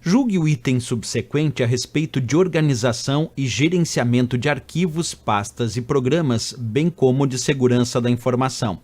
Julgue o item subsequente a respeito de organização e gerenciamento de arquivos, pastas e programas, bem como de segurança da informação.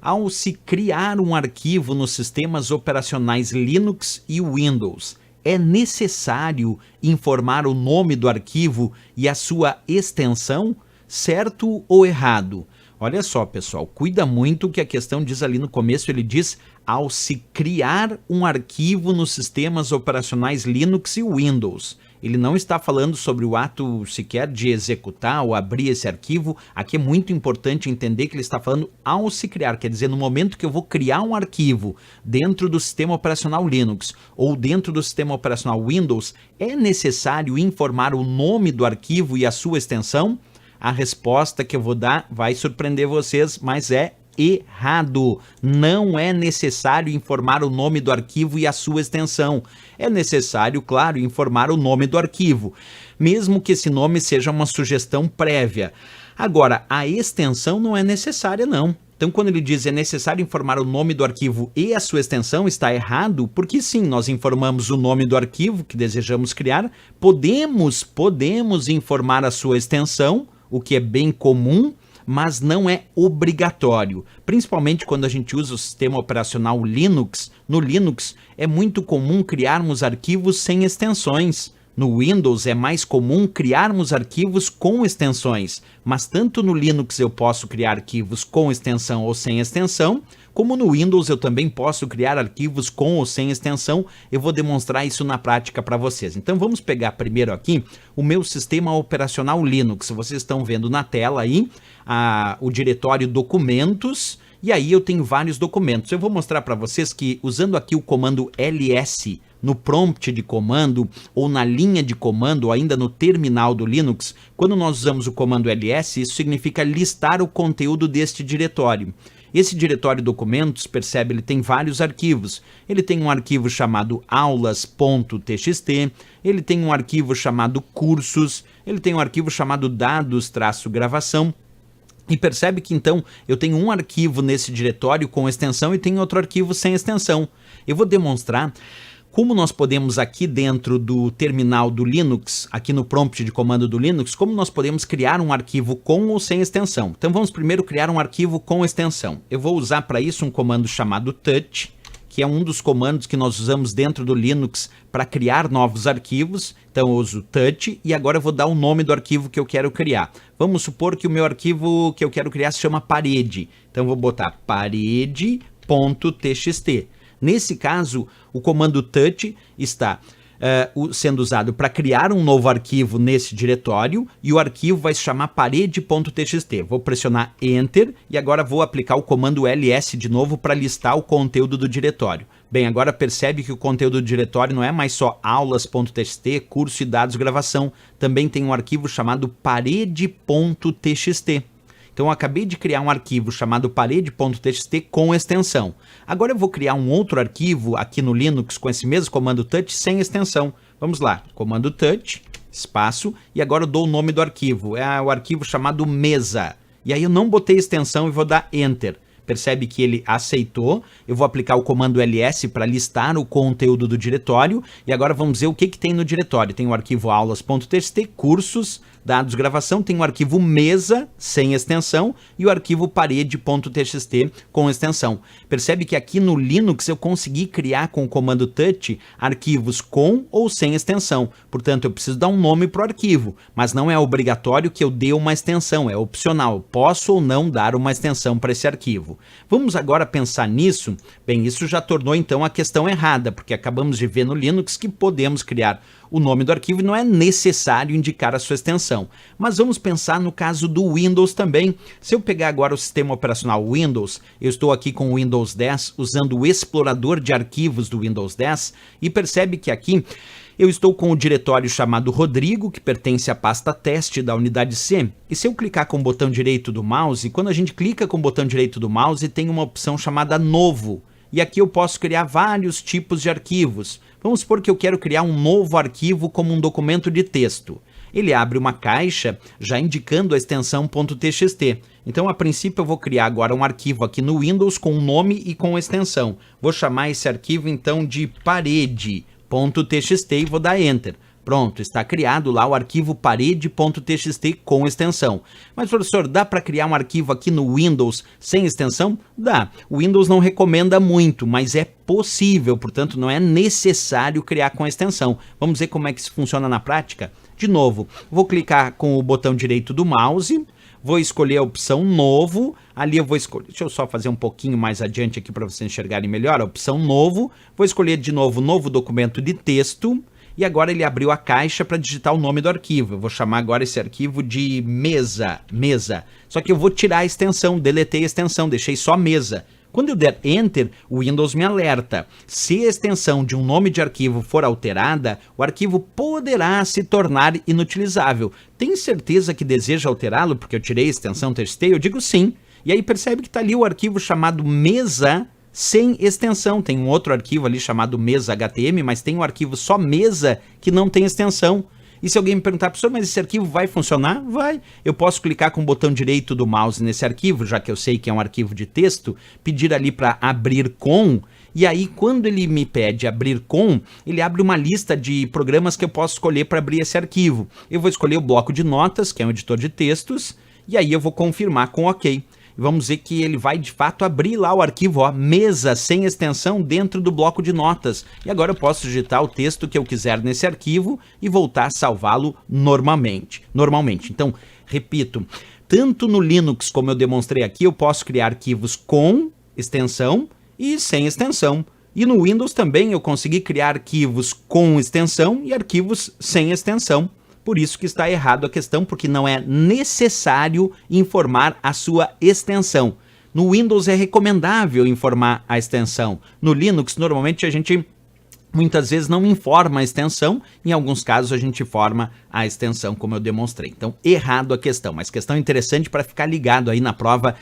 Ao se criar um arquivo nos sistemas operacionais Linux e Windows, é necessário informar o nome do arquivo e a sua extensão, certo ou errado? Olha só, pessoal, cuida muito que a questão diz ali no começo, ele diz ao se criar um arquivo nos sistemas operacionais Linux e Windows. Ele não está falando sobre o ato sequer de executar ou abrir esse arquivo. Aqui é muito importante entender que ele está falando ao se criar, quer dizer, no momento que eu vou criar um arquivo dentro do sistema operacional Linux ou dentro do sistema operacional Windows, é necessário informar o nome do arquivo e a sua extensão? A resposta que eu vou dar vai surpreender vocês, mas é errado. Não é necessário informar o nome do arquivo e a sua extensão. É necessário, claro, informar o nome do arquivo, mesmo que esse nome seja uma sugestão prévia. Agora, a extensão não é necessária, não. Então, quando ele diz é necessário informar o nome do arquivo e a sua extensão, está errado, porque sim, nós informamos o nome do arquivo que desejamos criar, podemos informar a sua extensão, o que é bem comum, mas não é obrigatório. Principalmente quando a gente usa o sistema operacional Linux. No Linux é muito comum criarmos arquivos sem extensões. No Windows é mais comum criarmos arquivos com extensões, mas tanto no Linux eu posso criar arquivos com extensão ou sem extensão, como no Windows eu também posso criar arquivos com ou sem extensão. Eu vou demonstrar isso na prática para vocês. Então vamos pegar primeiro aqui o meu sistema operacional Linux. Vocês estão vendo na tela aí o diretório documentos, e aí eu tenho vários documentos. Eu vou mostrar para vocês que usando aqui o comando ls no prompt de comando ou na linha de comando ou ainda no terminal do Linux, quando nós usamos o comando ls, isso significa listar o conteúdo deste diretório. Esse diretório documentos, percebe, ele tem vários arquivos. Ele tem um arquivo chamado aulas.txt, ele tem um arquivo chamado cursos, ele tem um arquivo chamado dados-gravação. E percebe que então eu tenho um arquivo nesse diretório com extensão e tenho outro arquivo sem extensão. Eu vou demonstrar como nós podemos aqui dentro do terminal do Linux, aqui no prompt de comando do Linux, como nós podemos criar um arquivo com ou sem extensão. Então vamos primeiro criar um arquivo com extensão. Eu vou usar para isso um comando chamado touch, que é um dos comandos que nós usamos dentro do Linux para criar novos arquivos. Então eu uso touch e agora eu vou dar o nome do arquivo que eu quero criar. Vamos supor que o meu arquivo que eu quero criar se chama parede. Então eu vou botar parede.txt. Nesse caso, o comando touch está sendo usado para criar um novo arquivo nesse diretório e o arquivo vai se chamar parede.txt. Vou pressionar Enter e agora vou aplicar o comando ls de novo para listar o conteúdo do diretório. Bem, agora percebe que o conteúdo do diretório não é mais só aulas.txt, curso e dados gravação. Também tem um arquivo chamado parede.txt. Então eu acabei de criar um arquivo chamado parede.txt com extensão. Agora eu vou criar um outro arquivo aqui no Linux com esse mesmo comando touch sem extensão. Vamos lá, comando touch, espaço, e agora eu dou o nome do arquivo. É o arquivo chamado mesa. E aí eu não botei extensão e vou dar Enter. Percebe que ele aceitou. Eu vou aplicar o comando ls para listar o conteúdo do diretório. E agora vamos ver o que tem no diretório. Tem o arquivo aulas.txt, cursos, dados gravação, tem o arquivo mesa sem extensão e o arquivo parede.txt com extensão. Percebe que aqui no Linux eu consegui criar com o comando touch arquivos com ou sem extensão. Portanto, eu preciso dar um nome para o arquivo, mas não é obrigatório que eu dê uma extensão, é opcional. Posso ou não dar uma extensão para esse arquivo. Vamos agora pensar nisso? Bem, isso já tornou então a questão errada, porque acabamos de ver no Linux que podemos criar o nome do arquivo e não é necessário indicar a sua extensão. Mas vamos pensar no caso do Windows também. Se eu pegar agora o sistema operacional Windows, eu estou aqui com o Windows 10 usando o explorador de arquivos do Windows 10 e percebe que aqui eu estou com o diretório chamado Rodrigo, que pertence à pasta teste da unidade C. E se eu clicar com o botão direito do mouse, quando a gente clica com o botão direito do mouse, tem uma opção chamada Novo. E aqui eu posso criar vários tipos de arquivos. Vamos supor que eu quero criar um novo arquivo como um documento de texto. Ele abre uma caixa já indicando a extensão .txt. Então, a princípio, eu vou criar agora um arquivo aqui no Windows com um nome e com extensão. Vou chamar esse arquivo, então, de parede.txt. .txt e vou dar Enter. Pronto, está criado lá o arquivo parede.txt com extensão. Mas, professor, dá para criar um arquivo aqui no Windows sem extensão? Dá. O Windows não recomenda muito, mas é possível, portanto, não é necessário criar com extensão. Vamos ver como é que isso funciona na prática? De novo, vou clicar com o botão direito do mouse, vou escolher a opção Novo, ali eu vou escolher, deixa eu só fazer um pouquinho mais adiante aqui para vocês enxergarem melhor, a opção Novo, vou escolher de novo Novo Documento de Texto, e agora ele abriu a caixa para digitar o nome do arquivo. Eu vou chamar agora esse arquivo de mesa. Só que eu vou tirar a extensão, deletei a extensão, deixei só mesa. Quando eu der Enter, o Windows me alerta. Se a extensão de um nome de arquivo for alterada, o arquivo poderá se tornar inutilizável. Tem certeza que deseja alterá-lo porque eu tirei a extensão TXT? Eu digo sim. E aí percebe que está ali o arquivo chamado mesa sem extensão. Tem um outro arquivo ali chamado mesa.htm, mas tem um arquivo só mesa que não tem extensão. E se alguém me perguntar, professor, mas esse arquivo vai funcionar? Vai. Eu posso clicar com o botão direito do mouse nesse arquivo, já que eu sei que é um arquivo de texto, pedir ali para abrir com, e aí quando ele me pede abrir com, ele abre uma lista de programas que eu posso escolher para abrir esse arquivo. Eu vou escolher o bloco de notas, que é um editor de textos, e aí eu vou confirmar com OK. Vamos ver que ele vai de fato abrir lá o arquivo, ó, mesa sem extensão dentro do bloco de notas. E agora eu posso digitar o texto que eu quiser nesse arquivo e voltar a salvá-lo normalmente. Então, repito, tanto no Linux como eu demonstrei aqui, eu posso criar arquivos com extensão e sem extensão. E no Windows também eu consegui criar arquivos com extensão e arquivos sem extensão. Por isso que está errado a questão, porque não é necessário informar a sua extensão. No Windows é recomendável informar a extensão. No Linux, normalmente a gente muitas vezes não informa a extensão, em alguns casos a gente informa a extensão, como eu demonstrei. Então, errado a questão, mas questão interessante para ficar ligado aí na prova